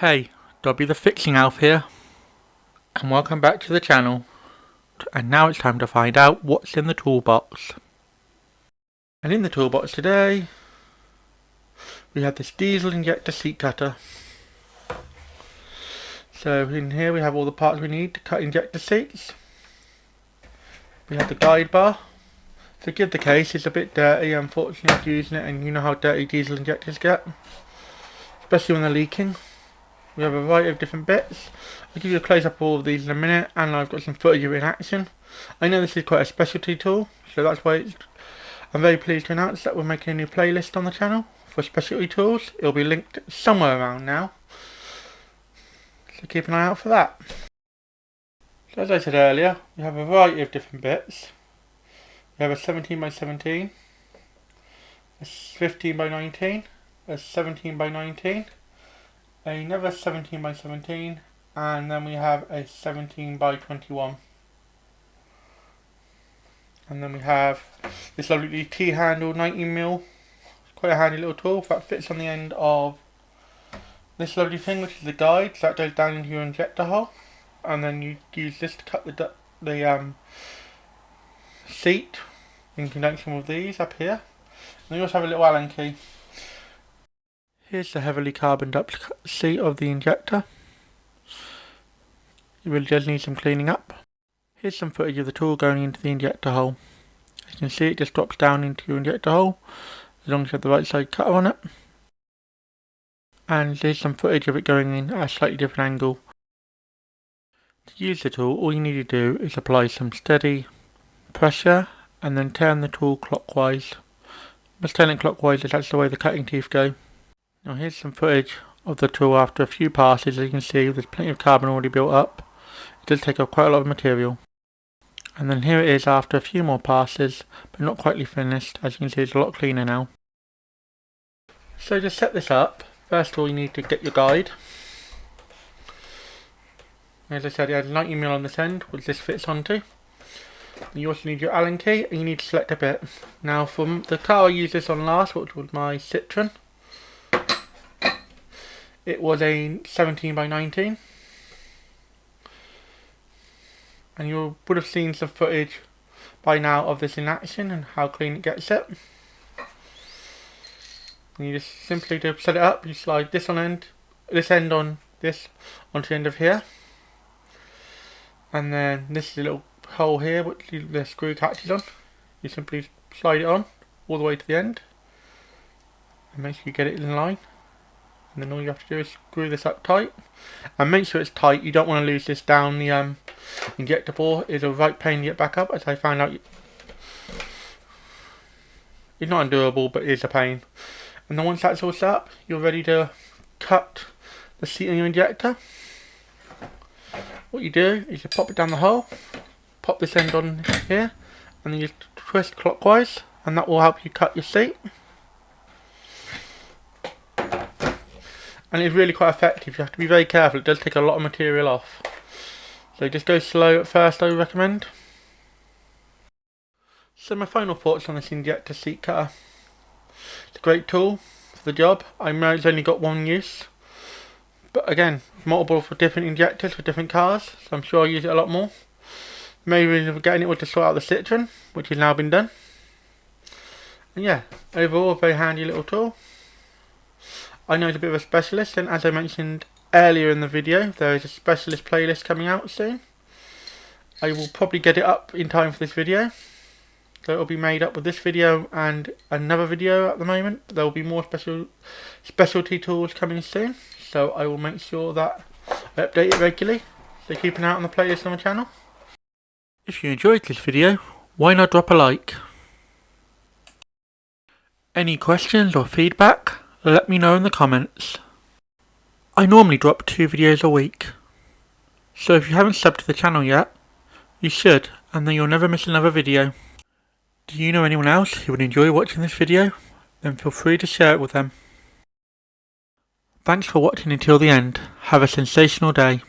Hey, Dobby the Fixing Elf here, and welcome back to the channel. And now it's time to find out what's in the toolbox. And in the toolbox today, we have this Diesel Injector Seat Cutter. So in here we have all the parts we need to cut injector seats. We have the guide bar. Forgive the case, it's a bit dirty, unfortunately after using it, and you know how dirty diesel injectors get, especially when they're leaking. We have a variety of different bits. I'll give you a close-up of all of these in a minute, and I've got some footage of it in action. I know this is quite a specialty tool, so that's why I'm very pleased to announce that we're making a new playlist on the channel for specialty tools. It'll be linked somewhere around now, so keep an eye out for that. So as I said earlier, we have a variety of different bits. We have a 17x17, a 15x19, a 17x19, another 17x17, and then we have a 17x21. And then we have this lovely T-handle 19mm, quite a handy little tool that fits on the end of this lovely thing, which is the guide, so that goes down into your injector hole, and then you use this to cut the seat in conjunction with these up here. And you also have a little Allen key. Here's the heavily carboned up seat of the injector. It really does need some cleaning up. Here's some footage of the tool going into the injector hole. As you can see, it just drops down into your injector hole, as long as you have the right side cutter on it. And here's some footage of it going in at a slightly different angle. To use the tool, all you need to do is apply some steady pressure and then turn the tool clockwise. Just turn it clockwise as that's the way the cutting teeth go. Now here's some footage of the tool after a few passes. As you can see, there's plenty of carbon already built up. It does take up quite a lot of material. And then here it is after a few more passes, but not quite finished. As you can see, it's a lot cleaner now. So to set this up, first of all you need to get your guide. As I said, it has 90mm on this end, which this fits onto. You also need your Allen key, and you need to select a bit. Now from the car I used this on last, which was my Citroen, it was a 17x19, and you would have seen some footage by now of this in action and how clean it gets it. And you just simply to set it up, you slide this end on this onto the end of here, and then this little hole here which the screw catches on, you simply slide it on all the way to the end and make sure you get it in line. And then all you have to do is screw this up tight, and make sure it's tight. You don't want to lose this down the injector bore. It's a right pain to get back up, as I found out. It's not undoable, but it is a pain. And then once that's all set up, you're ready to cut the seat in your injector. What you do is you pop it down the hole, pop this end on here, and then you twist clockwise, and that will help you cut your seat. And it's really quite effective. You have to be very careful. It does take a lot of material off. So just go slow at first, I would recommend. So my final thoughts on this injector seat cutter. It's a great tool for the job. I know it's only got one use, but again, multiple for different injectors for different cars, so I'm sure I'll use it a lot more. The main reason for getting it was to sort out the Citroen, which has now been done. And yeah, overall a very handy little tool. I know it's a bit of a specialist, and as I mentioned earlier in the video, there is a specialist playlist coming out soon. I will probably get it up in time for this video, so it will be made up with this video and another video at the moment. There will be more specialty tools coming soon, so I will make sure that I update it regularly, so keep an eye out on the playlist on the channel. If you enjoyed this video, why not drop a like? Any questions or feedback? Let me know in the comments. I normally drop 2 videos a week, so if you haven't subbed to the channel yet, you should, and then you'll never miss another video. Do you know anyone else who would enjoy watching this video? Then feel free to share it with them. Thanks for watching until the end. Have a sensational day.